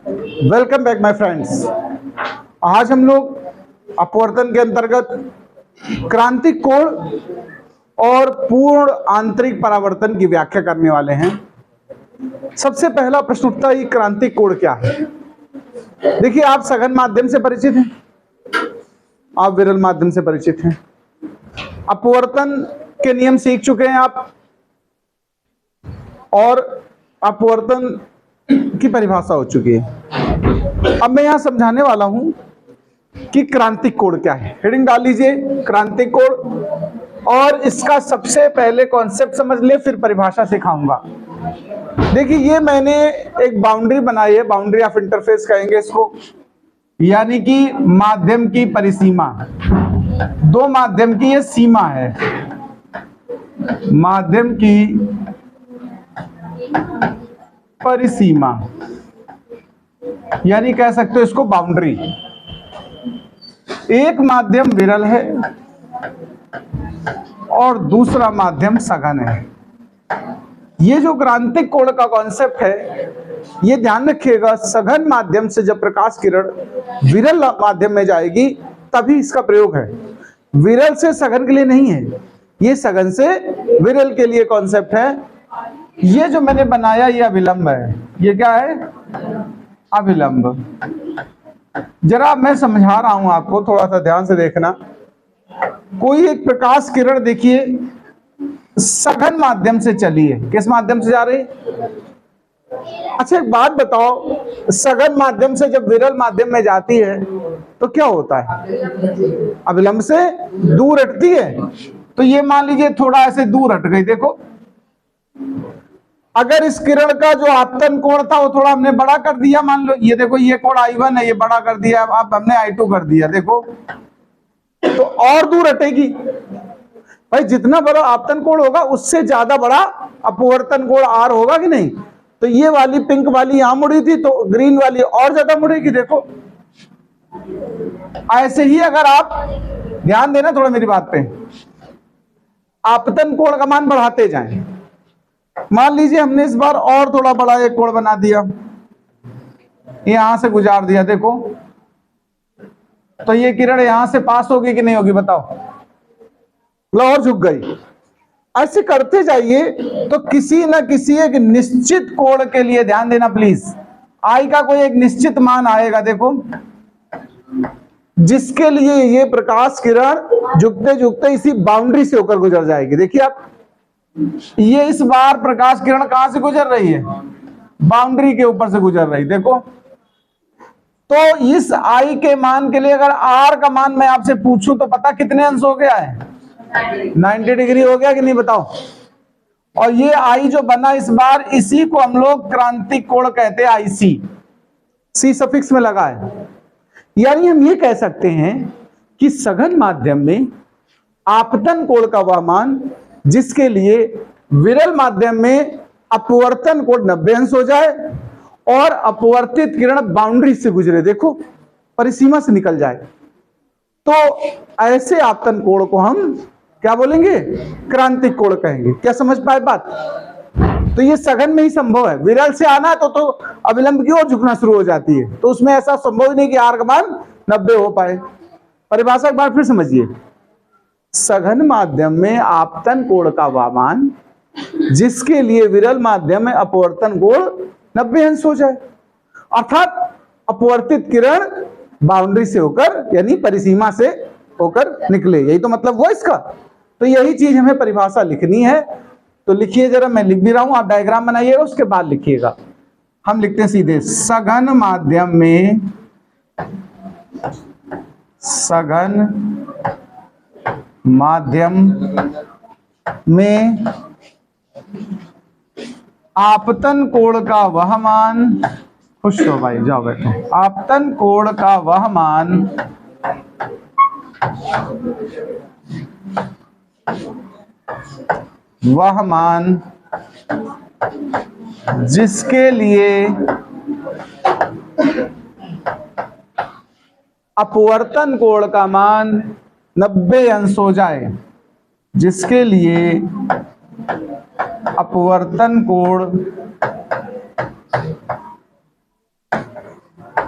Welcome back my friends. आज हम लोग अपवर्तन के अंतर्गत क्रांतिक कोण और पूर्ण आंतरिक परावर्तन की व्याख्या करने वाले हैं। सबसे पहला प्रश्न उठता है, क्रांतिक कोण क्या है? देखिए, आप सघन माध्यम से परिचित हैं, आप विरल माध्यम से परिचित हैं, अपवर्तन के नियम सीख चुके हैं आप, और अपवर्तन की परिभाषा हो चुकी है। अब मैं यहां समझाने वाला हूं कि क्रांतिक कोण क्या है। हेडिंग डाल लीजिए, क्रांतिक कोण, और इसका सबसे पहले कॉन्सेप्ट समझ ले, फिर परिभाषा सिखाऊंगा। देखिए, ये मैंने एक बाउंड्री बनाई है, बाउंड्री ऑफ इंटरफेस कहेंगे इसको, यानी कि माध्यम की परिसीमा। दो माध्यम की ये सीमा है, माध्यम की परिसीमा, यानी कह सकते हो इसको बाउंड्री। एक माध्यम विरल है और दूसरा माध्यम सघन है। ये जो क्रांतिक कोण का कॉन्सेप्ट है, ये ध्यान रखिएगा, सघन माध्यम से जब प्रकाश किरण विरल माध्यम में जाएगी तभी इसका प्रयोग है। विरल से सघन के लिए नहीं है, ये सघन से विरल के लिए कॉन्सेप्ट है। ये जो मैंने बनाया ये अभिलंब है। ये क्या है? अभिलंब। जरा मैं समझा रहा हूं आपको, थोड़ा सा ध्यान से देखना। कोई एक प्रकाश किरण देखिए सघन माध्यम से चली है, किस माध्यम से जा रही? अच्छा, एक बात बताओ, सघन माध्यम से जब विरल माध्यम में जाती है तो क्या होता है? अभिलंब से दूर हटती है। तो ये मान लीजिए थोड़ा ऐसे दूर हट गई। देखो, अगर इस किरण का जो आपतन कोण था वो थोड़ा हमने बड़ा कर दिया, मान लो ये देखो, ये कोण I1 है, ये बड़ा कर दिया, अब हमने I2 कर दिया, देखो तो और दूर हटेगी। भाई, जितना बड़ा आपतन कोण होगा उससे ज्यादा बड़ा अपवर्तन कोण R होगा कि नहीं? तो ये वाली पिंक वाली यहां मुड़ी थी, तो ग्रीन वाली और ज्यादा मुड़ेगी। देखो, ऐसे ही अगर आप ध्यान देना थोड़ा मेरी बात पे, आपतन कोण का मान बढ़ाते जाएं। मान लीजिए हमने इस बार और थोड़ा बड़ा एक कोण बना दिया, यहां से गुजार दिया, देखो तो ये किरण यहां से पास होगी कि नहीं होगी? बताओ, और झुक गई। ऐसे करते जाइए तो किसी ना किसी एक निश्चित कोण के लिए ध्यान देना प्लीज, आई का कोई एक निश्चित मान आएगा, देखो, जिसके लिए ये प्रकाश किरण झुकते झुकते इसी बाउंड्री से होकर गुजर जाएगी। देखिए आप, ये इस बार प्रकाश किरण कहां से गुजर रही है? बाउंड्री के ऊपर से गुजर रही। देखो, तो इस आई के मान के लिए अगर आर का मान मैं आपसे पूछूं तो पता कितने अंश हो गया है? 90 डिग्री हो गया कि नहीं? बताओ। और ये आई जो बना इस बार, इसी को हम लोग क्रांतिक कोण कहते हैं, IC, सी सफिक्स में लगा है। यानी हम ये कह सकते हैं कि सघन माध्यम में आपतन कोण का वह मान जिसके लिए विरल माध्यम में अपवर्तन कोण 90 अंश हो जाए और अपवर्तित किरण बाउंड्री से गुजरे, देखो परिसीमा से निकल जाए, तो ऐसे आपतन कोण को हम क्या बोलेंगे? क्रांतिक कोण कहेंगे। क्या समझ पाए बात? तो ये सघन में ही संभव है। विरल से आना तो अभिलंब की ओर झुकना शुरू हो जाती है, तो उसमें ऐसा संभव ही नहीं कि आर का मान 90 हो पाए। परिभाषा एक बार फिर समझिए, सघन माध्यम में आपतन कोण का वह मान जिसके लिए विरल माध्यम में अपवर्तन कोण 90 अंश हो जाए, अर्थात अपवर्तित किरण बाउंड्री से होकर यानी परिसीमा से होकर निकले। यही तो मतलब हुआ इसका। तो यही चीज हमें परिभाषा लिखनी है। तो लिखिए जरा, मैं लिख भी रहा हूं, आप डायग्राम बनाइएगा, उसके बाद लिखिएगा। हम लिखते हैं सीधे, सघन माध्यम में आपतन कोण का वह मान, खुश हो भाई, जाओ बैठो, आपतन कोण का वह मान जिसके लिए अपवर्तन कोण का मान 90 अंश हो जाए, जिसके लिए अपवर्तन कोण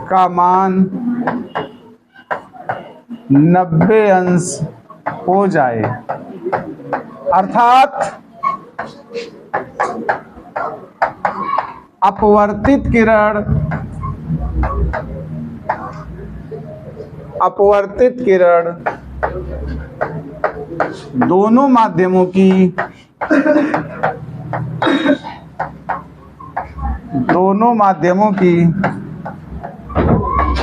का मान 90 अंश हो जाए, अर्थात अपवर्तित किरण दोनों माध्यमों की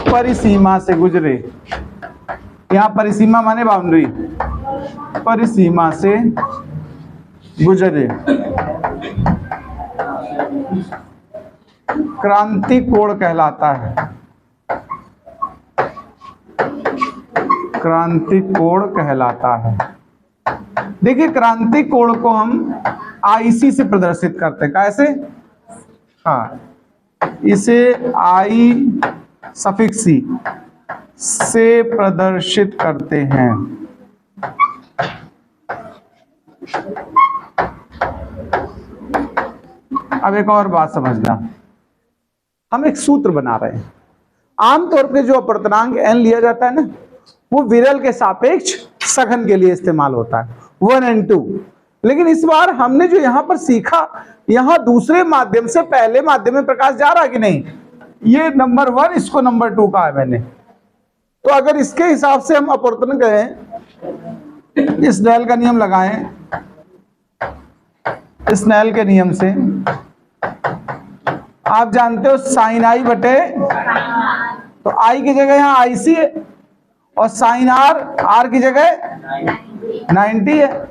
परिसीमा से गुजरे। यहां परिसीमा माने बाउंड्री, परिसीमा से गुजरे, क्रांति कोण कहलाता है। क्रांति कोण कहलाता है। देखिए क्रांति कोण को हम आईसी से प्रदर्शित करते हैं। कैसे? हाँ, इसे आई सफिक्स सी से प्रदर्शित करते हैं। अब एक और बात समझना, हम एक सूत्र बना रहे हैं। आमतौर पे जो अपवर्तनांक n लिया जाता है ना, वो विरल के सापेक्ष सघन के लिए इस्तेमाल होता है, 1 and 2। लेकिन इस बार हमने जो यहां पर सीखा, यहां दूसरे माध्यम से पहले माध्यम में प्रकाश जा रहा है कि नहीं, ये नंबर 1, इसको नंबर 2 कहा है मैंने। तो अगर इसके हिसाब से हम अपवर्तन करें, इस स्नेल का नियम लगाएं, स्नेल के नियम से आप जानते हो साइन आई बटे, तो आई की जगह यहां आईसी है और साइन आर की जगह 90 है,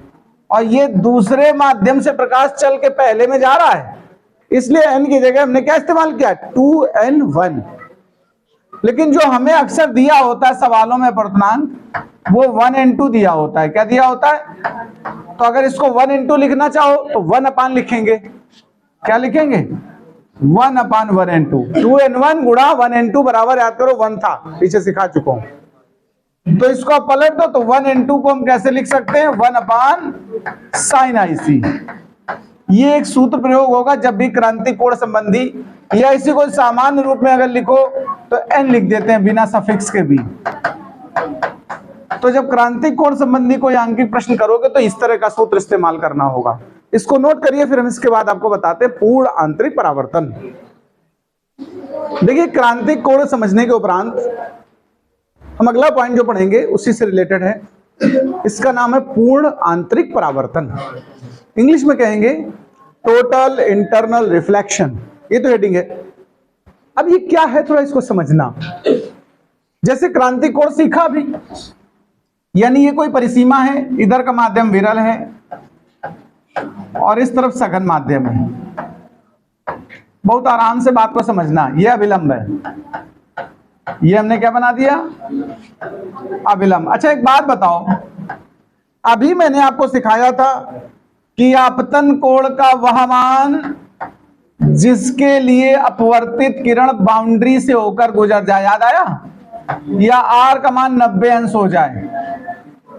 और ये दूसरे माध्यम से प्रकाश चल के पहले में जा रहा है, इसलिए n की जगह हमने क्या इस्तेमाल किया, 2n1। लेकिन जो हमें अक्सर दिया होता है सवालों में अपवर्तनांक, वो 1 and 2 दिया होता है। क्या दिया होता है? तो अगर इसको 1 and 2 लिखना चाहो तो 1 अपान लिखेंगे। क्या लिखेंगे? 1 अपान 1 and 2। 2n1 गुणा 1 and 2 बराबर, याद करो 1 था, पीछे सिखा चुका हूं। तो इसको आप पलट दो, तो 1 and 2 को हम कैसे लिख सकते हैं, 1 अपान साइन आईसी। ये एक सूत्र प्रयोग होगा जब भी क्रांति कोण संबंधी, या इसी को सामान्य रूप में अगर लिखो तो n लिख देते हैं बिना सफिक्स के भी। तो जब क्रांति कोण संबंधी कोई आंकिक प्रश्न करोगे तो इस तरह का सूत्र इस्तेमाल करना होगा। इसको नोट करिए, फिर हम इसके बाद आपको बताते हैं पूर्ण आंतरिक परावर्तन। देखिए क्रांतिक कोण समझने के उपरांत हम अगला पॉइंट जो पढ़ेंगे उसी से रिलेटेड है, इसका नाम है पूर्ण आंतरिक परावर्तन। इंग्लिश में कहेंगे टोटल इंटरनल रिफ्लेक्शन, ये तो हेडिंग है। अब ये क्या है थोड़ा इसको समझना। जैसे क्रांतिक कोण सीखा भी, यानी ये कोई परिसीमा है, इधर का माध्यम विरल है और इस तरफ सघन माध्यम है। बहुत आराम से बात को समझना, ये अभिलंब है, ये हमने क्या बना दिया, अभिलंब। अच्छा एक बात बताओ, अभी मैंने आपको सिखाया था कि आपतन कोण का वह मान जिसके लिए अपवर्तित किरण बाउंड्री से होकर गुजर जाए, याद आया, या आर का मान 90 अंश हो जाए,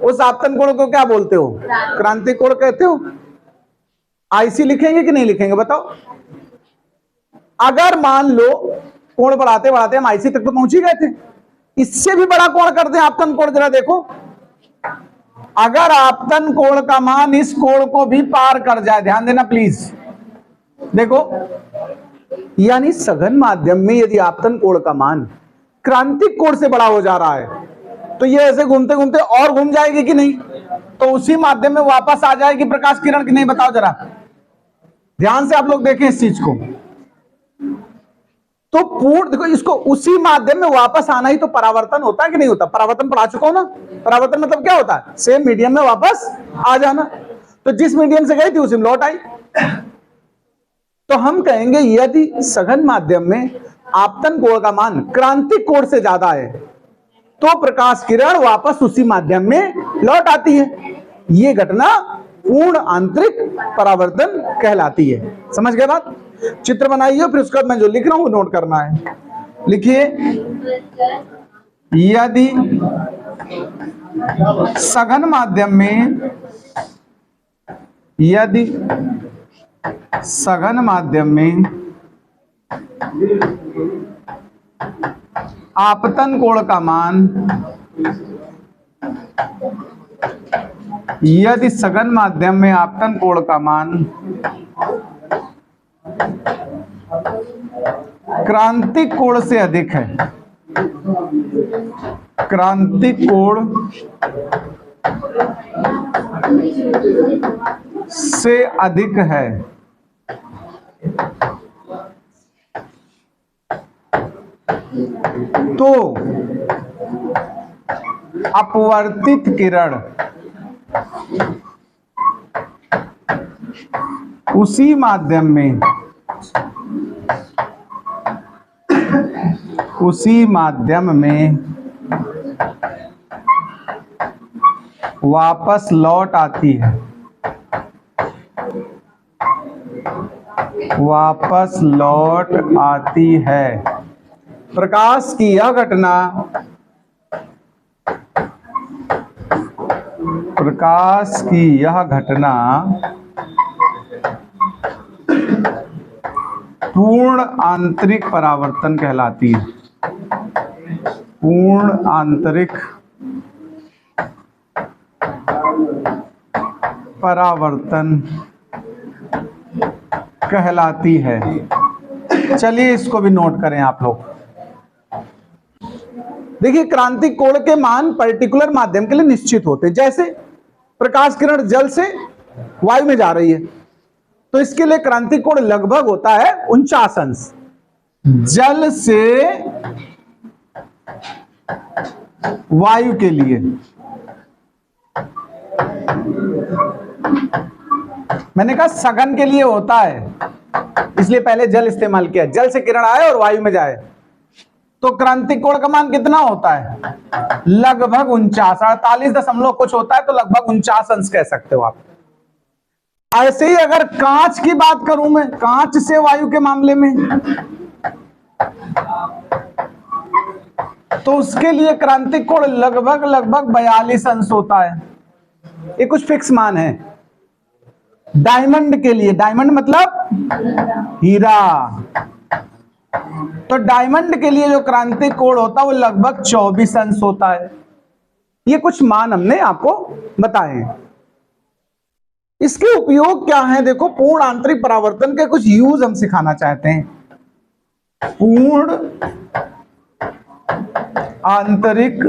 उस आपतन कोण को क्या बोलते हो, क्रांतिक कोण कहते हो। आईसी लिखेंगे कि नहीं लिखेंगे बताओ। अगर मान लो कोण बढ़ाते बढ़ाते हम आईसी तक तो पहुंच ही गए थे, इससे भी बड़ा कोण कर दें आपतन कोण, जरा देखो, अगर आपतन कोण का मान इस कोण को भी पार कर जाए, ध्यान देना प्लीज, देखो, यानी सघन माध्यम में यदि आपतन कोण का मान क्रांतिक कोण से बड़ा हो जा रहा है तो ये ऐसे घूमते घूमते और घूम जाएगी कि नहीं, तो उसी माध्यम में वापस आ जाएगी प्रकाश किरण की नहीं, बताओ जरा, ध्यान से आप लोग देखें इस चीज को। तो पूर्ण देखो, इसको उसी माध्यम में वापस आना ही तो परावर्तन होता है कि नहीं होता। परावर्तन पढ़ा चुका हूं ना, परावर्तन मतलब क्या होता है, सेम मीडियम में वापस आ जाना। तो जिस मीडियम से गई थी उसी में लौट आई। तो हम कहेंगे यदि सघन माध्यम में आपतन कोण का मान क्रांतिक कोण से ज्यादा है तो प्रकाश किरण वापस उसी माध्यम में लौट आती है। यह घटना पूर्ण आंतरिक परावर्तन कहलाती है। समझ गए बात? चित्र बनाइए, फिर उसके बाद मैं जो लिख रहा हूं वो नोट करना है। लिखिए, यदि सघन माध्यम में, यदि सघन माध्यम में आपतन कोण का मान यदि सघन माध्यम में आपतन कोण का मान क्रांतिक कोण से अधिक है, क्रांतिक कोण से अधिक है तो अपवर्तित किरण उसी माध्यम में वापस लौट आती है, वापस लौट आती है। प्रकाश की यह घटना पूर्ण आंतरिक परावर्तन कहलाती है, पूर्ण आंतरिक परावर्तन कहलाती है। चलिए इसको भी नोट करें आप लोग। देखिए क्रांतिक कोण के मान पर्टिकुलर माध्यम के लिए निश्चित होते हैं। जैसे प्रकाश किरण जल से वायु में जा रही है तो इसके लिए क्रांतिक कोण लगभग होता है 49 अंश। जल से वायु के लिए मैंने कहा सघन के लिए होता है, इसलिए पहले जल इस्तेमाल किया। जल से किरण आए और वायु में जाए तो क्रांतिक कोण का मान कितना होता है? लगभग 49, 48 दशमलव कुछ होता है, तो लगभग 49 अंश कह सकते हो आप। ऐसे ही अगर कांच की बात करूं मैं, कांच से वायु के मामले में, तो उसके लिए क्रांतिक कोण लगभग 42 अंश होता है। ये कुछ फिक्स मान है। डायमंड के लिए, डायमंड मतलब हीरा, तो डायमंड के लिए जो क्रांतिक कोण होता है वो लगभग 24 अंश होता है। ये कुछ मान हमने आपको बताए। इसके उपयोग क्या है? देखो, पूर्ण आंतरिक परावर्तन के कुछ यूज हम सिखाना चाहते हैं। पूर्ण आंतरिक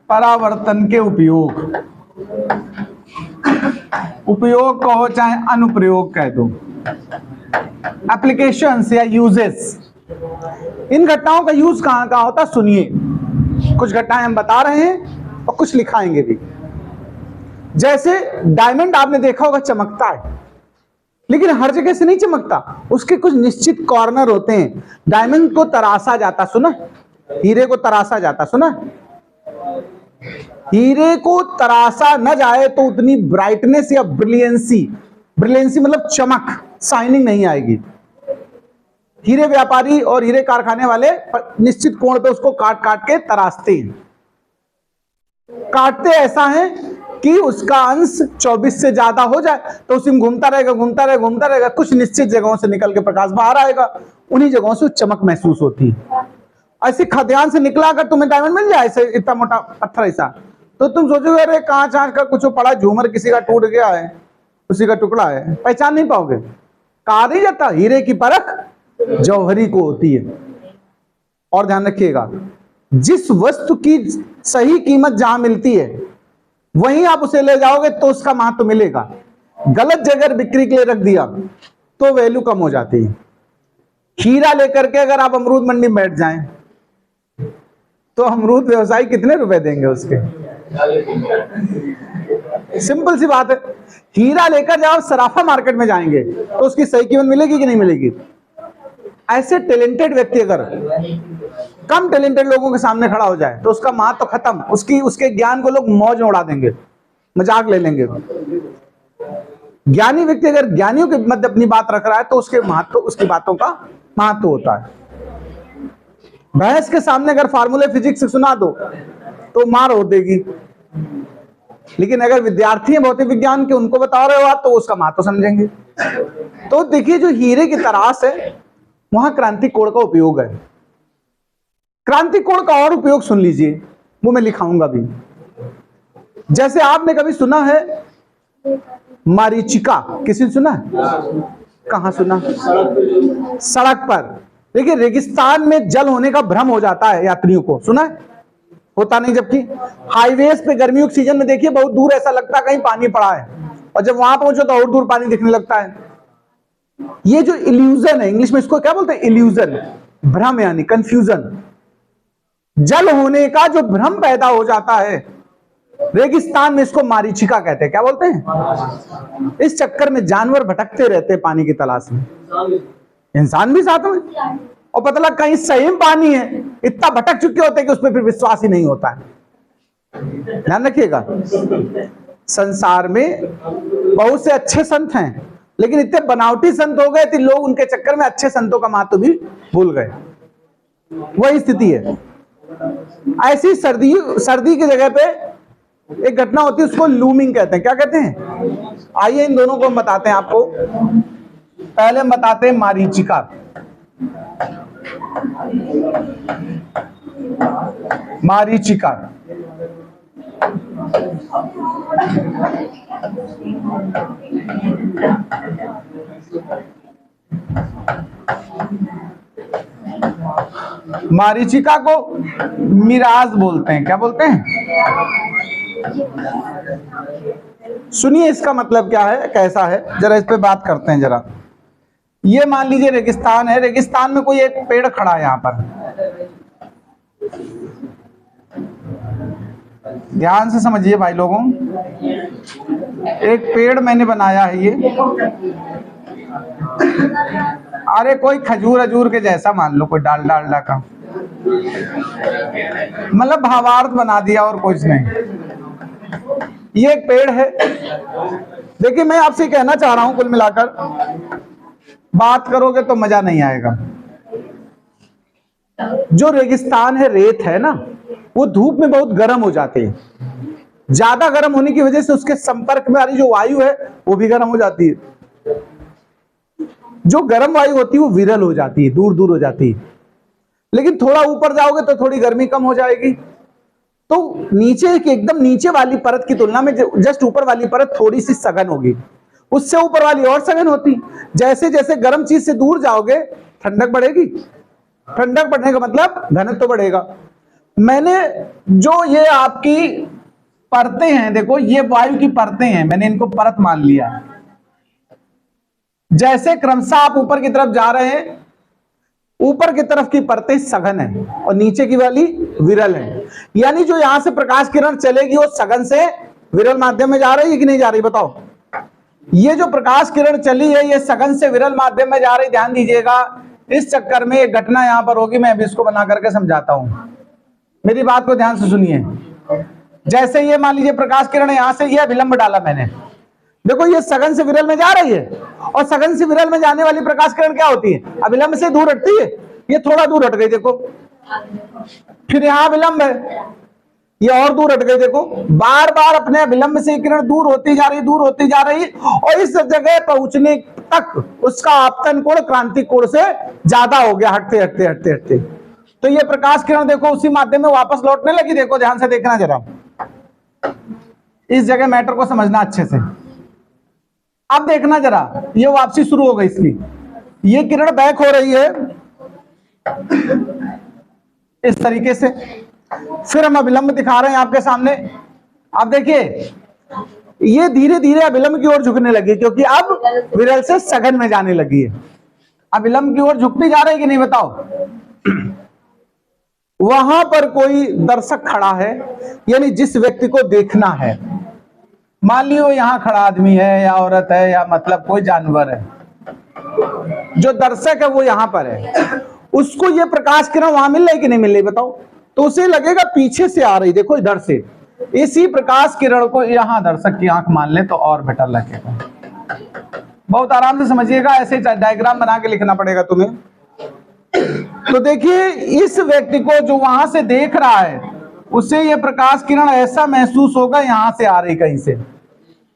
परावर्तन के उपयोग कहो चाहे अनुप्रयोग कह दो, एप्लीकेशंस या यूजेस। इन घटनाओं का यूज कहां कहां होता है सुनिए। कुछ घटनाएं हम बता रहे हैं और कुछ लिखाएंगे भी। जैसे डायमंड आपने देखा होगा चमकता है, लेकिन हर जगह से नहीं चमकता, उसके कुछ निश्चित कॉर्नर होते हैं। डायमंड को तराशा जाता, सुना? हीरे को तराशा जाता, सुना? हीरे को तराशा न जाए तो उतनी ब्राइटनेस या ब्रिलियंसी मतलब चमक, शाइनिंग नहीं आएगी। हीरे व्यापारी और हीरे कारखाने वाले निश्चित कोण पे उसको काट काट के तराशते हैं। काटते ऐसा है कि उसका अंश 24 से ज्यादा हो जाए तो उसमें घूमता रहेगा। कुछ निश्चित जगहों से निकल के प्रकाश बाहर आएगा, उन्हीं जगहों से चमक महसूस होती है। ऐसे खदान से निकला अगर तुम्हें डायमंड मिल जाए ऐसे इतना मोटा पत्थर ऐसा, तो तुम सोचोगे अरे कांच का कुछ पड़ा, झूमर किसी का टूट गया है, उसी का टुकड़ा है, पहचान नहीं पाओगे। कहा नहीं जाता हीरे की परख जौहरी को होती है। और ध्यान रखिएगा, जिस वस्तु की सही कीमत जहां मिलती है वहीं आप उसे ले जाओगे तो उसका महत्व मिलेगा। गलत जगह बिक्री के लिए रख दिया तो वैल्यू कम हो जाती है। हीरा लेकर के अगर आप अमरूद मंडी में बैठ जाएं तो अमरूद व्यवसायी कितने रुपए देंगे उसके? सिंपल सी बात है। हीरा लेकर जब आप सराफा मार्केट में जाएंगे तो उसकी सही कीमत मिलेगी कि नहीं मिलेगी? ऐसे टैलेंटेड व्यक्ति अगर कम टैलेंटेड लोगों के सामने खड़ा हो जाए तो उसका महत्व तो खत्म, उसके ज्ञान को लोग मौज में उड़ा देंगे, मजाक ले लेंगे। ज्ञानी व्यक्ति अगर ज्ञानियों के मध्य अपनी बात रख रहा है तो उसके महत्व, उसकी बातों का महत्व होता है। भैंस के सामने अगर फार्मूले फिजिक्स सुना दो तो मार हो देगी, लेकिन अगर विद्यार्थी हैं भौतिक विज्ञान के, उनको बता रहे हो आप तो उसका महत्व समझेंगे। तो देखिए, जो हीरे की तराश है वहां क्रांतिक कोण का उपयोग है। क्रांति कोण का और उपयोग सुन लीजिए, वो मैं लिखाऊंगा भी। जैसे आपने कभी सुना है मारीचिका, किसी ने सुना है? कहाँ सुना? सड़क पर। देखिए रेगिस्तान में जल होने का भ्रम हो जाता है यात्रियों को, सुना है? होता नहीं, जबकि हाईवेज पे गर्मियों के सीजन में देखिए बहुत दूर ऐसा लगता है कहीं पानी पड़ा है, और जब वहां पहुंचो तो और दूर पानी दिखने लगता है। ये जो इल्यूजन है, इंग्लिश में इसको क्या बोलते हैं? इल्यूजन, भ्रम यानी कंफ्यूजन। जल होने का जो भ्रम पैदा हो जाता है रेगिस्तान में, इसको मारीचिका कहते हैं। क्या बोलते हैं? इस चक्कर में जानवर भटकते रहते हैं पानी की तलाश में, इंसान भी साथ में, और पता लगा कहीं सही में पानी है, इतना भटक चुके होते हैं कि उस पर फिर विश्वास ही नहीं होता है। ध्यान रखिएगा, संसार में बहुत से अच्छे संत हैं, लेकिन इतने बनावटी संत हो गए थे लोग, उनके चक्कर में अच्छे संतों का महत्व भी भूल गए। वही स्थिति है। ऐसी सर्दी की जगह पे एक घटना होती है, उसको लूमिंग कहते हैं। क्या कहते हैं? आइए इन दोनों को हम बताते हैं आपको। पहले हम बताते हैं मारीचिका। मारीचिका मारीचिका को मिराज बोलते हैं। क्या बोलते हैं? सुनिए इसका मतलब क्या है, कैसा है, जरा इस पे बात करते हैं जरा। ये मान लीजिए रेगिस्तान है, रेगिस्तान में कोई एक पेड़ खड़ा है यहां पर, ध्यान से समझिए भाई लोगों। एक पेड़ मैंने बनाया है ये, अरे कोई खजूर अजूर के जैसा मान लो, कोई डालडा का, मतलब भावार्थ बना दिया और कुछ नहीं। ये एक पेड़ है। देखिए मैं आपसे कहना चाह रहा हूं, कुल मिलाकर बात करोगे तो मजा नहीं आएगा। जो रेगिस्तान है, रेत है ना, वो धूप में बहुत गर्म हो जाती है। ज्यादा गर्म होने की वजह से उसके संपर्क में आ रही जो वायु है वो भी गर्म हो जाती है। जो गर्म वायु होती है वो विरल हो जाती है, दूर दूर हो जाती है। लेकिन थोड़ा ऊपर जाओगे तो थोड़ी गर्मी कम हो जाएगी। तो नीचे की एकदम नीचे वाली परत की तुलना में जस्ट ऊपर वाली परत थोड़ी सी सघन होगी, उससे ऊपर वाली और सघन होती। जैसे जैसे गर्म चीज से दूर जाओगे ठंडक बढ़ेगी। ठंडक बढ़ने का मतलब घनत्व तो बढ़ेगा। मैंने जो ये आपकी परतें हैं, देखो ये वायु की परतें हैं, मैंने इनको परत मान लिया। जैसे क्रमशः आप ऊपर की तरफ जा रहे हैं, ऊपर की तरफ की परतें सघन है और नीचे की वाली विरल है। यानी जो यहां से प्रकाश किरण चलेगी वो सघन से विरल माध्यम में जा रही है कि नहीं जा रही? बताओ। ये जो प्रकाश किरण चली है ये सघन से विरल माध्यम में जा रही। ध्यान दीजिएगा, इस चक्कर में एक घटना यहां पर होगी, मैं अभी इसको बना करके समझाता हूं, मेरी बात को ध्यान से सुनिए। जैसे ये मान लीजिए प्रकाश किरण यहां से, ये विलंब डाला मैंने, देखो ये सघन से विरल में जा रही है, और सघन से विरल में जाने वाली प्रकाश किरण क्या होती है? अविलंब से दूर हटती है। ये थोड़ा दूर हट गई, देखो, फिर यहां विलंब है, ये और दूर हट गई, देखो, बार बार अपने विलंब से किरण दूर होती जा रही, दूर होती जा रही, और इस जगह पहुंचने तक उसका आपतन कोण क्रांति कोण से ज्यादा हो गया, हटते हटते हटते हटते। तो ये प्रकाश किरण देखो उसी माध्यम में वापस लौटने लगी। देखो ध्यान से देखना जरा, इस जगह मैटर को समझना अच्छे से। अब देखना जरा, ये वापसी शुरू हो गई इसकी, ये किरण बैक हो रही है इस तरीके से। फिर हम अविलंब दिखा रहे हैं आपके सामने। अब देखिए ये धीरे धीरे अविलंब की ओर झुकने लगी, क्योंकि अब विरल से सघन में जाने लगी है। अविलंब की ओर झुकती जा रही है कि नहीं? बताओ। वहां पर कोई दर्शक खड़ा है, यानी जिस व्यक्ति को देखना है, मान लियो यहां खड़ा आदमी है या औरत है या मतलब कोई जानवर है, जो दर्शक है वो यहां पर है, उसको ये प्रकाश किरण वहां मिल रही कि नहीं मिल रही? बताओ। तो उसे लगेगा पीछे से आ रही, देखो इधर से। इसी प्रकाश किरण को यहां दर्शक की आंख मान ले तो और बेटर लगेगा। बहुत आराम से समझिएगा, ऐसे डायग्राम बना के लिखना पड़ेगा तुम्हें। तो देखिए इस व्यक्ति को जो वहां से देख रहा है, उसे ये प्रकाश किरण ऐसा महसूस होगा यहां से आ रही कहीं से,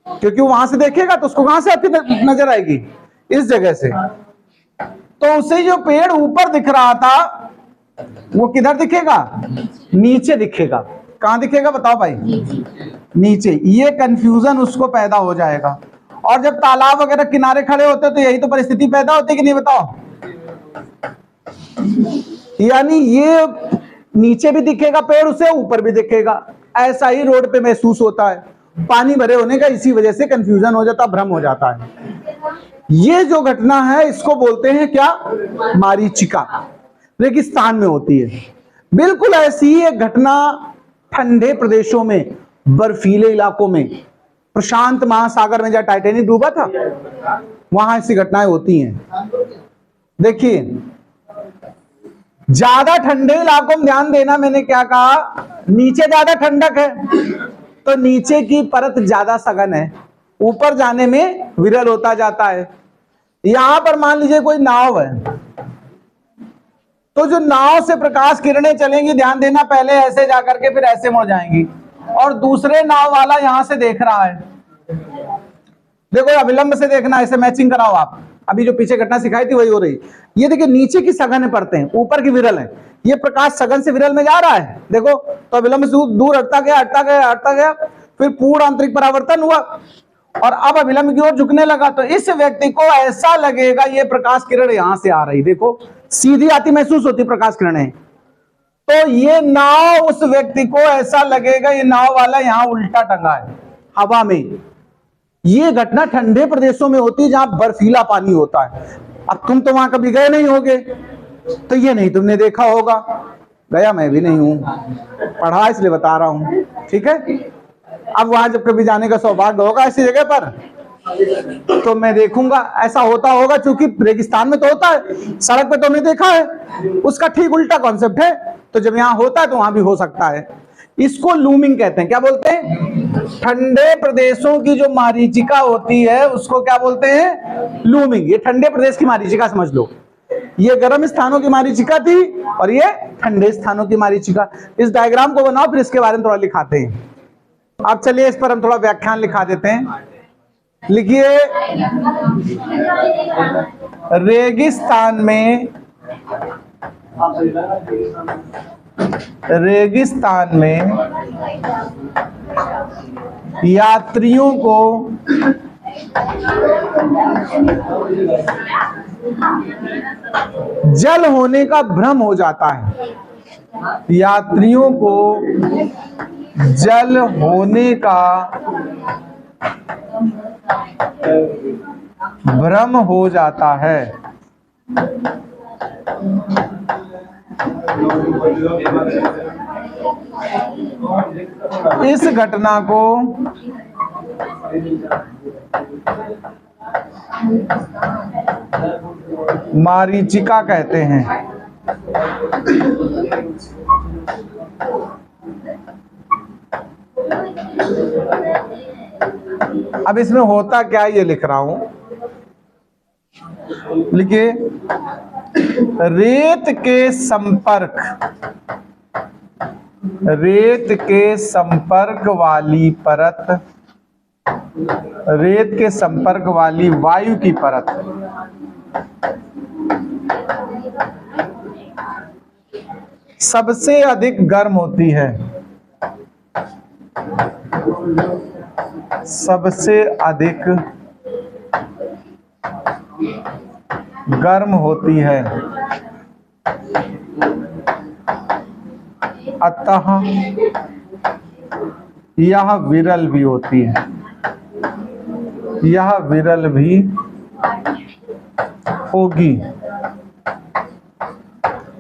क्योंकि वो वहां से देखेगा तो उसको कहां से आपकी नजर आएगी? इस जगह से। तो उसे जो पेड़ ऊपर दिख रहा था वो किधर दिखेगा? नीचे दिखेगा। कहां दिखेगा बताओ भाई? नीचे। ये कंफ्यूजन उसको पैदा हो जाएगा। और जब तालाब वगैरह किनारे खड़े होते तो यही तो परिस्थिति पैदा होती कि नहीं बताओ? यानी ये नीचे भी दिखेगा पेड़, उसे ऊपर भी दिखेगा। ऐसा ही रोड पे महसूस होता है, पानी भरे होने का, इसी वजह से कंफ्यूजन हो जाता, भ्रम हो जाता है। ये जो घटना है इसको बोलते हैं क्या? मारीचिका। रेगिस्तान में होती है। बिल्कुल ऐसी ही एक घटना ठंडे प्रदेशों में, बर्फीले इलाकों में, प्रशांत महासागर में जहाँ टाइटैनिक डूबा था वहां ऐसी घटनाएं होती हैं। देखिए, ज्यादा ठंडे इलाकों में ध्यान देना, मैंने क्या कहा? नीचे ज्यादा ठंडक है तो नीचे की परत ज्यादा सघन है, ऊपर जाने में विरल होता जाता है। यहां पर मान लीजिए कोई नाव है, तो जो नाव से प्रकाश किरणें चलेंगी, ध्यान देना, पहले ऐसे जाकर के फिर ऐसे मुड़ जाएंगी, और दूसरे नाव वाला यहां से देख रहा है। देखो अविलंब से देखना, ऐसे मैचिंग कराओ आप। अभी जो पीछे घटना सिखाई थी वही हो रही। ये देखिए, नीचे की सघन परतें हैं, ऊपर की विरल है। ये प्रकाश सघन से विरल में जा रहा है, देखो, तो अविलंब से दूर हटता गया, हटता गया, हटता गया, फिर पूर्ण आंतरिक परावर्तन हुआ और अब अविलंब की ओर झुकने लगा। तो इस व्यक्ति को ऐसा लगेगा ये प्रकाश किरण यहां से आ रही, देखो सीधी आती महसूस होती प्रकाश किरणें। तो ये नाव, उस व्यक्ति को ऐसा लगेगा ये नाव वाला यहां उल्टा टंगा है हवा में। ये घटना ठंडे प्रदेशों में होती है जहां बर्फीला पानी होता है। अब तुम तो वहां कभी गए नहीं होगे, तो ये नहीं तुमने देखा होगा। गया मैं भी नहीं हूं, पढ़ा इसलिए बता रहा हूं, ठीक है। अब वहां जब कभी जाने का सौभाग्य होगा ऐसी जगह पर, तो मैं देखूंगा ऐसा होता होगा, क्योंकि रेगिस्तान में तो होता है, सड़क पे तो हमने देखा है। उसका ठीक उल्टा कॉन्सेप्ट है, तो जब यहां होता है तो वहां भी हो सकता है। इसको लूमिंग कहते हैं। क्या बोलते हैं? ठंडे प्रदेशों की जो मारीचिका होती है उसको क्या बोलते हैं? लूमिंग। ये ठंडे प्रदेश की मारीचिका समझ लो। ये गर्म स्थानों की मारीचिका थी और ये ठंडे स्थानों की मारीचिका। इस डायग्राम को बनाओ, फिर इसके बारे में थोड़ा लिखाते हैं। अब चलिए इस पर हम थोड़ा व्याख्यान लिखा देते हैं। लिखिए, रेगिस्तान में यात्रियों को जल होने का भ्रम हो जाता है। यात्रियों को जल होने का भ्रम हो जाता है। इस घटना को मारीचिका कहते हैं। अब इसमें होता क्या है ये लिख रहा हूं। लिखिए, रेत के संपर्क वाली परत, रेत के संपर्क वाली वायु की परत सबसे अधिक गर्म होती है। सबसे अधिक गर्म होती है, अतः यह विरल भी होती है। यह विरल भी होगी।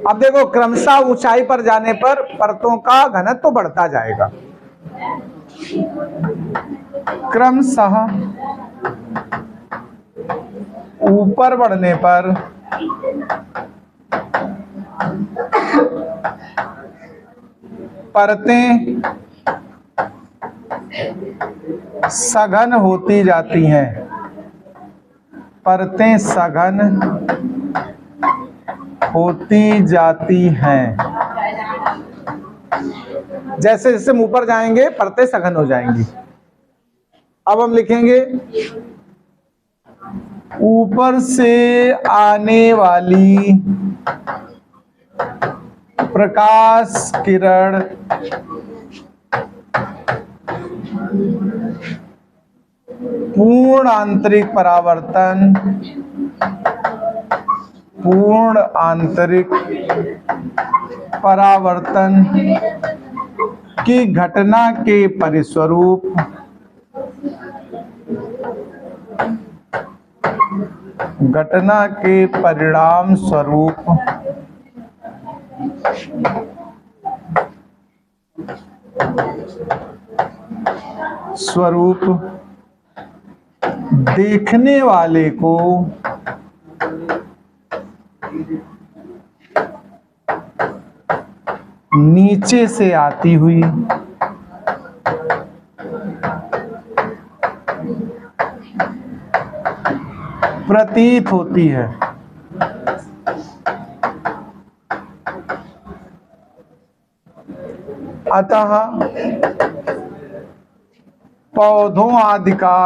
अब देखो, क्रमशः ऊंचाई पर जाने पर परतों का घनत्व तो बढ़ता जाएगा। क्रमशः ऊपर बढ़ने पर परतें सघन होती जाती हैं। परतें सघन होती जाती हैं। जैसे जैसे हम ऊपर जाएंगे परतें सघन हो जाएंगी। अब हम लिखेंगे, ऊपर से आने वाली प्रकाश किरण पूर्ण आंतरिक परावर्तन, पूर्ण आंतरिक परावर्तन की घटना के परिस्वरूप घटना के परिणाम स्वरूप देखने वाले को नीचे से आती हुई प्रतीत होती है। अतः पौधों आदि का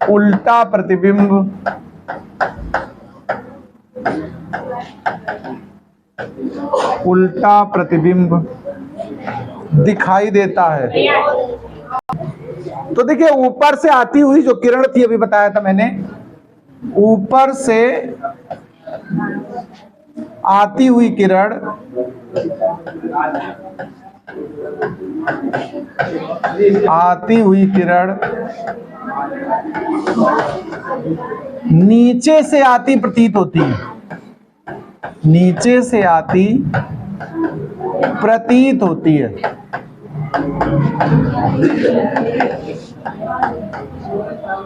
उल्टा प्रतिबिंब दिखाई देता है। तो देखिए, ऊपर से आती हुई जो किरण थी, अभी बताया था मैंने, ऊपर से आती हुई किरण नीचे से आती प्रतीत होती है, नीचे से आती प्रतीत होती है।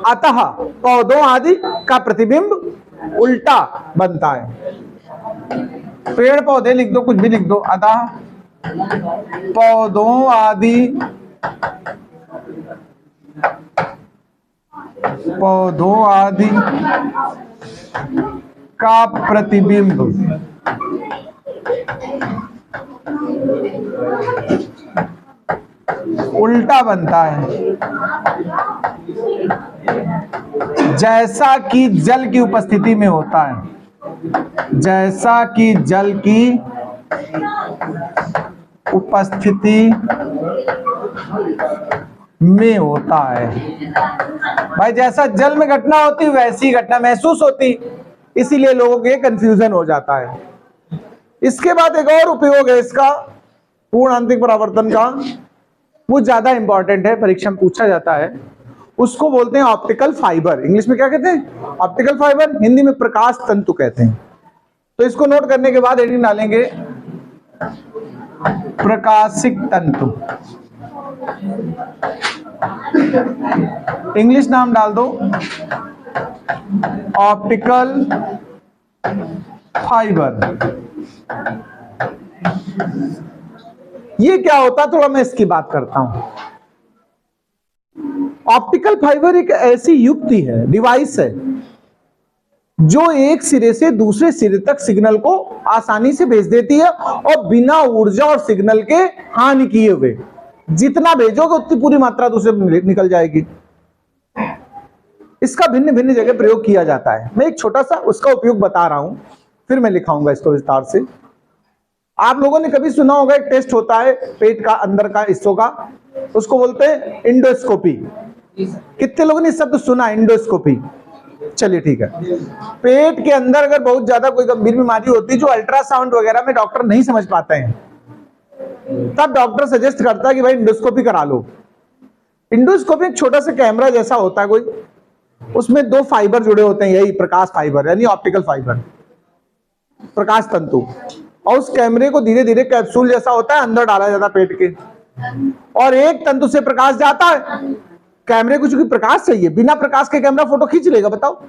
अतः पौधों आदि का प्रतिबिंब उल्टा बनता है। पेड़ पौधे लिख दो, कुछ भी लिख दो। अतः पौधों आदि का प्रतिबिंब उल्टा बनता है, जैसा कि जल की उपस्थिति में होता है। जैसा कि जल की उपस्थिति में होता है। भाई, जैसा जल में घटना होती वैसी घटना महसूस होती, इसीलिए लोगों के कंफ्यूजन हो जाता है। इसके बाद एक और उपयोग है इसका, पूर्ण आंतरिक परावर्तन का, वो ज्यादा इंपॉर्टेंट है, परीक्षा में पूछा जाता है। उसको बोलते हैं ऑप्टिकल फाइबर। इंग्लिश में क्या कहते हैं? Optical fibre. हिंदी में प्रकाश तंतु कहते हैं। तो इसको नोट करने के बाद हेडिंग डालेंगे प्रकाशिक तंतु। इंग्लिश नाम डाल दो ऑप्टिकल फाइबर। ये क्या होता है, थोड़ा मैं इसकी बात करता हूं। ऑप्टिकल फाइबर एक ऐसी युक्ति है, डिवाइस है, जो एक सिरे से दूसरे सिरे तक सिग्नल को आसानी से भेज देती है और बिना ऊर्जा और सिग्नल के हानि किए हुए। जितना भेजोगे उतनी पूरी मात्रा दूसरे निकल जाएगी। इसका भिन्न भिन्न जगह प्रयोग किया जाता है। मैं एक छोटा सा उसका उपयोग बता रहा हूं, फिर मैं लिखाऊंगा इसको विस्तार से। आप लोगों ने कभी सुना होगा, एक टेस्ट होता है पेट का अंदर का हिस्सों का, उसको बोलते हैं इंडोस्कोपी। कितने लोगों ने शब्द सुना इंडोस्कोपी? चलिए ठीक है। पेट के अंदर अगर बहुत ज्यादा कोई गंभीर बीमारी होती है जो अल्ट्रासाउंड वगैरह में डॉक्टर नहीं समझ पाते हैं, तब डॉक्टर सजेस्ट करता है कि भाई इंडोस्कोपी करा लो। इंडोस्कोपी एक छोटा सा कैमरा जैसा होता है कोई, उसमें दो फाइबर जुड़े होते हैं, यही प्रकाश फाइबर यानी ऑप्टिकल फाइबर, प्रकाश तंतु। और उस कैमरे को धीरे धीरे कैप्सूल जैसा होता है अंदर डाला जाता है पेट के, और एक तंतु से प्रकाश जाता है। कैमरे को चूंकि प्रकाश चाहिए, बिना प्रकाश के कैमरा फोटो खींच लेगा? बताओ।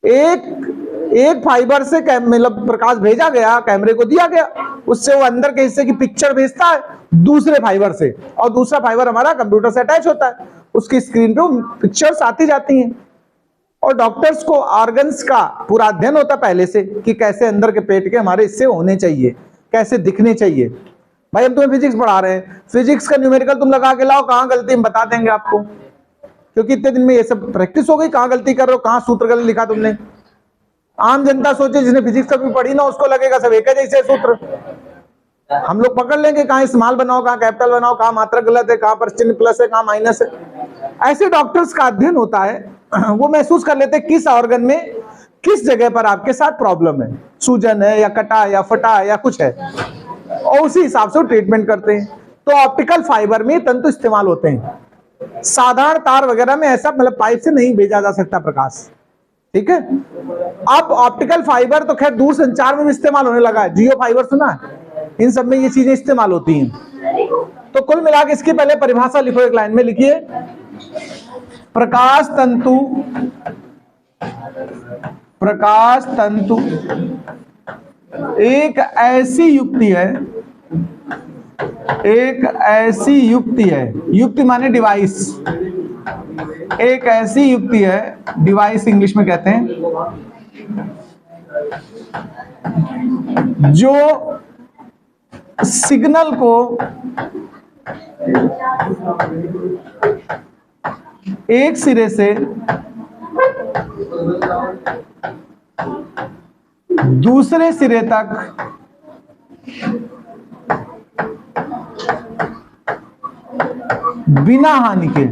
एक फाइबर से मतलब प्रकाश भेजा गया, कैमरे को दिया गया, उससे वो अंदर के हिस्से की पिक्चर भेजता है दूसरे फाइबर से, और दूसरा फाइबर हमारा कंप्यूटर से अटैच होता है, उसकी स्क्रीन पे पिक्चर्स आती जाती हैं। और डॉक्टर्स को ऑर्गन्स का पूरा अध्ययन होता पहले से कि कैसे अंदर के पेट के हमारे हिस्से होने चाहिए, कैसे दिखने चाहिए। भाई हम तुम्हें फिजिक्स पढ़ा रहे हैं, फिजिक्स का न्यूमेरिकल तुम लगा के लाओ, कहां गलती हम बता देंगे आपको, क्योंकि इतने दिन में ये सब प्रैक्टिस हो गई। कहां गलती कर रहे हो, कहां सूत्र गलत लिखा तुमने, आम जनता सोचे, जिसने फिजिक्स कभी पढ़ी ना, उसको लगेगा सब एक है जैसे सूत्र। हम लोग पकड़ लेंगे कहाँ स्मॉल बनाओ, कहाँ कैपिटल बनाओ, कहाँ मात्रा गलत है, कहाँ पर चिन्ह प्लस है, कहाँ माइनस है। ऐसे डॉक्टर्स का अध्ययन होता है, वो महसूस कर लेते हैं किस ऑर्गन में किस जगह पर आपके साथ प्रॉब्लम है, सूजन है या कटा या फटा या कुछ है, और उसी हिसाब से वो ट्रीटमेंट करते हैं। तो ऑप्टिकल फाइबर में तंतु इस्तेमाल होते हैं। साधारण तार वगैरह में ऐसा मतलब पाइप से नहीं भेजा जा सकता प्रकाश, ठीक है। अब ऑप्टिकल फाइबर तो खैर दूर संचार में भी इस्तेमाल होने लगा है, जियो फाइबर सुना है, इन सब में ये चीजें इस्तेमाल होती हैं। तो कुल मिला के इसकी पहले परिभाषा लिखो, एक लाइन में लिखिए। प्रकाश तंतु एक ऐसी युक्ति है, युक्ति माने डिवाइस, एक ऐसी युक्ति है, डिवाइस इंग्लिश में कहते हैं, जो सिग्नल को एक सिरे से दूसरे सिरे तक बिना हानि के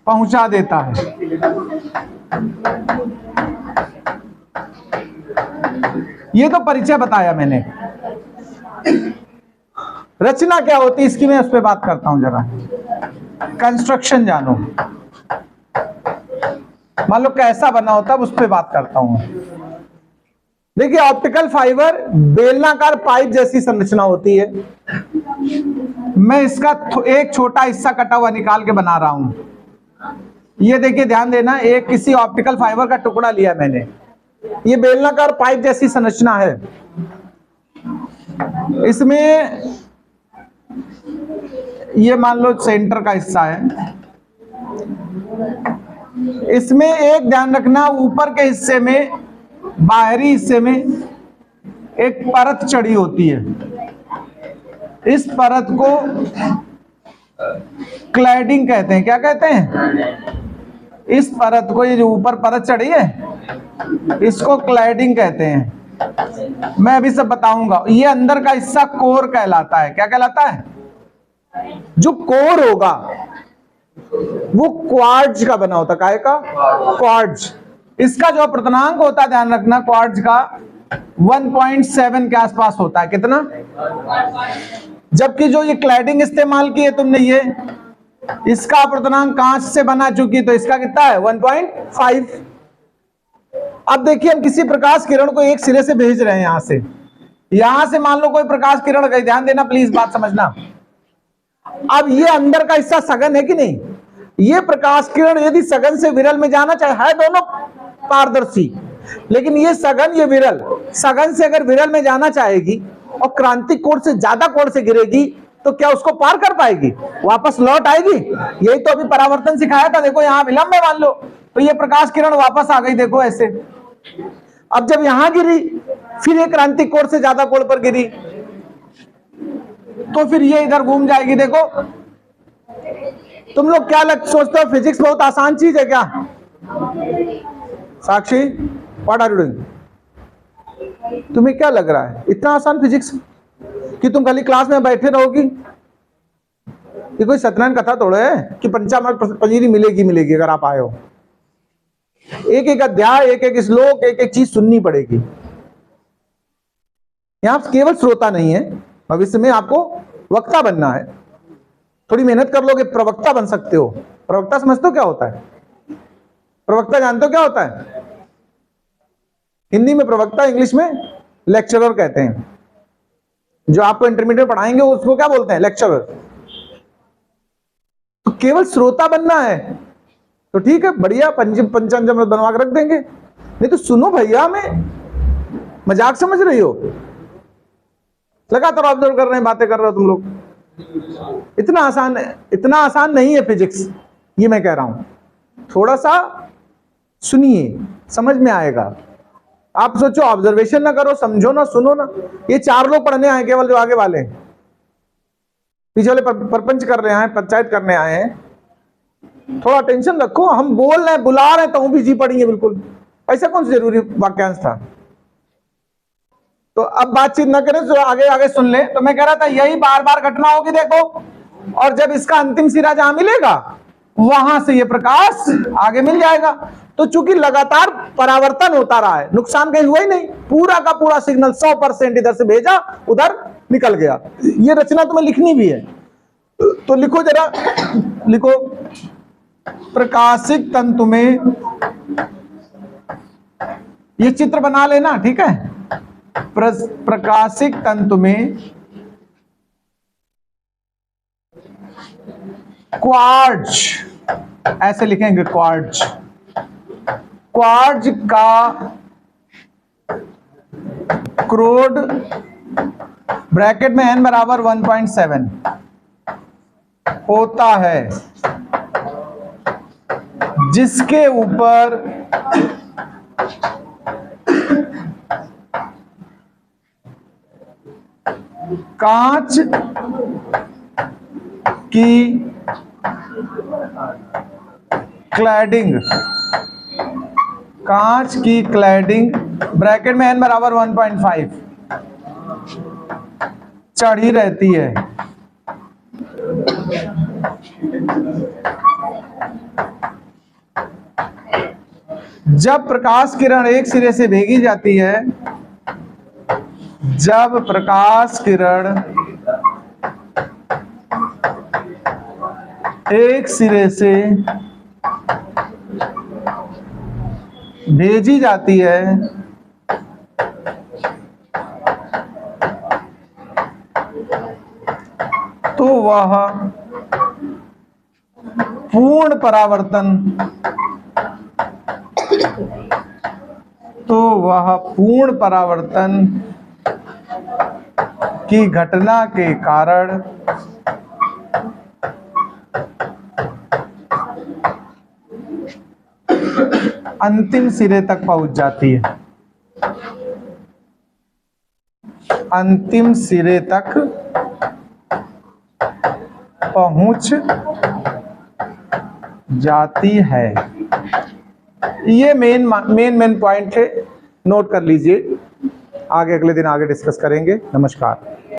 पहुंचा देता है। ये तो परिचय बताया मैंने, रचना क्या होती है इसकी मैं उस पर बात करता हूं, जरा कंस्ट्रक्शन जानो, मान लो कैसा बना होता है उस पर बात करता हूं। देखिए ऑप्टिकल फाइबर बेलनाकार पाइप जैसी संरचना होती है। मैं इसका एक छोटा हिस्सा कटा हुआ निकाल के बना रहा हूं। ये देखिए ध्यान देना, एक किसी ऑप्टिकल फाइबर का टुकड़ा लिया मैंने, ये बेलनाकार पाइप जैसी संरचना है। इसमें ये मान लो सेंटर का हिस्सा है, इसमें एक ध्यान रखना, ऊपर के हिस्से में, बाहरी हिस्से में एक परत चढ़ी होती है। इस परत को क्लैडिंग कहते हैं। क्या कहते हैं? इस परत को, ये जो ऊपर परत चढ़ी है, इसको क्लैडिंग कहते हैं। मैं अभी सब बताऊंगा। ये अंदर का हिस्सा कोर कहलाता है। क्या कहलाता है? जो कोर होगा वो क्वार्ट्ज का बना होता है। काहे का? क्वार्ट्ज। इसका जो अपर्तनांक होता है, ध्यान रखना, क्वार्ट्ज का 1.7 के आसपास होता है। कितना? जबकि जो ये क्लैडिंग इस्तेमाल की है तुमने, ये इसका अपर्तनांक कांच से बना चुकी, तो इसका कितना है? 1.5। अब देखिए हम किसी प्रकाश किरण को एक सिरे से भेज रहे हैं, यहां से मान लो कोई प्रकाश किरण गई, ध्यान देना प्लीज, बात समझना। अब ये अंदर का हिस्सा सघन है कि नहीं? ये प्रकाश किरण यदि सघन से विरल में जाना चाहे, है दोनों पारदर्शी, लेकिन ये सघन, ये विरल, सघन से अगर विरल में जाना चाहेगी और क्रांतिक कोण से ज्यादा कोण से गिरेगी, तो क्या उसको पार कर पाएगी? वापस लौट आएगी? यही तो अभी परावर्तन सिखाया था। देखो यहाँ विलंब है मान लो, तो ये प्रकाश किरण वापस आ गई, देखो ऐसे। अब जब यहां गिरी, फिर ये क्रांतिक कोण से ज्यादा कोण पर गिरी, तो फिर ये इधर घूम जाएगी। देखो तुम लोग क्या सोचते हो, फिजिक्स बहुत आसान चीज है क्या? साक्षी, व्हाट आर यू डूइंग? तुम्हें क्या लग रहा है इतना आसान फिजिक्स कि तुम खाली क्लास में बैठे रहोगी? ये कोई सत्यनारायण कथा थोड़े है कि पंचामृत पंजीरी मिलेगी अगर आप आए हो। एक एक अध्याय, एक एक श्लोक, एक एक चीज सुननी पड़ेगी। यहां केवल श्रोता नहीं है, भविष्य में आपको वक्ता बनना है। थोड़ी मेहनत कर लोगे, प्रवक्ता बन सकते हो। प्रवक्ता समझते हो क्या होता है? प्रवक्ता जानते हो क्या होता है? हिंदी में प्रवक्ता, इंग्लिश में लेक्चरर कहते हैं। जो आपको इंटरमीडिएट पढ़ाएंगे उसको क्या बोलते हैं? लेक्चरर। तो केवल श्रोता बनना है तो ठीक है, बढ़िया, पंचामृत बनवा के रख देंगे। नहीं तो सुनो भैया, मैं मजाक समझ रही हो? लगातार ऑब्जर्व कर रहे हैं, बातें कर रहे हो तुम लोग। इतना आसान नहीं है फिजिक्स, ये मैं कह रहा हूं। थोड़ा सा सुनिए, समझ में आएगा। आप सोचो ऑब्जर्वेशन ना करो, समझो ना, सुनो ना। ये 4 लोग पढ़ने आए केवल, जो आगे वाले पीछे वाले परपंच कर रहे हैं, पंचायत करने आए हैं। थोड़ा टेंशन रखो, हम बोल रहे हैं, बुला रहे हैं तो भी जी पड़ी बिल्कुल, ऐसा कौन सा जरूरी वाक्यांश था। तो अब बातचीत ना करें, जो आगे आगे सुन ले। तो मैं कह रहा था यही बार बार घटना होगी देखो, और जब इसका अंतिम सिरा जहां मिलेगा वहां से ये प्रकाश आगे मिल जाएगा। तो चूंकि लगातार परावर्तन होता रहा है, नुकसान कहीं हुआ ही नहीं, पूरा का पूरा सिग्नल 100% इधर से भेजा उधर निकल गया। ये रचना तुम्हें लिखनी भी है, तो लिखो जरा, लिखो प्रकाशिक तंतु में, ये चित्र बना लेना, ठीक है। प्रकाशिक तंतु में क्वार्ट्ज, ऐसे लिखेंगे क्वार्ट्ज, क्वार्ट्ज का क्रोड ब्रैकेट में n बराबर 1.7 होता है, जिसके ऊपर कांच की क्लैडिंग, कांच की क्लैडिंग ब्रैकेट में n बराबर 1.5 चढ़ी रहती है। जब प्रकाश किरण एक सिरे से भेजी जाती है, जब प्रकाश किरण एक सिरे से भेजी जाती है, तो वह पूर्ण परावर्तन, तो वह पूर्ण परावर्तन की घटना के कारण अंतिम सिरे तक पहुंच जाती है, अंतिम सिरे तक पहुंच जाती है। ये मेन पॉइंट है, नोट कर लीजिए, आगे अगले दिन आगे डिस्कस करेंगे। नमस्कार।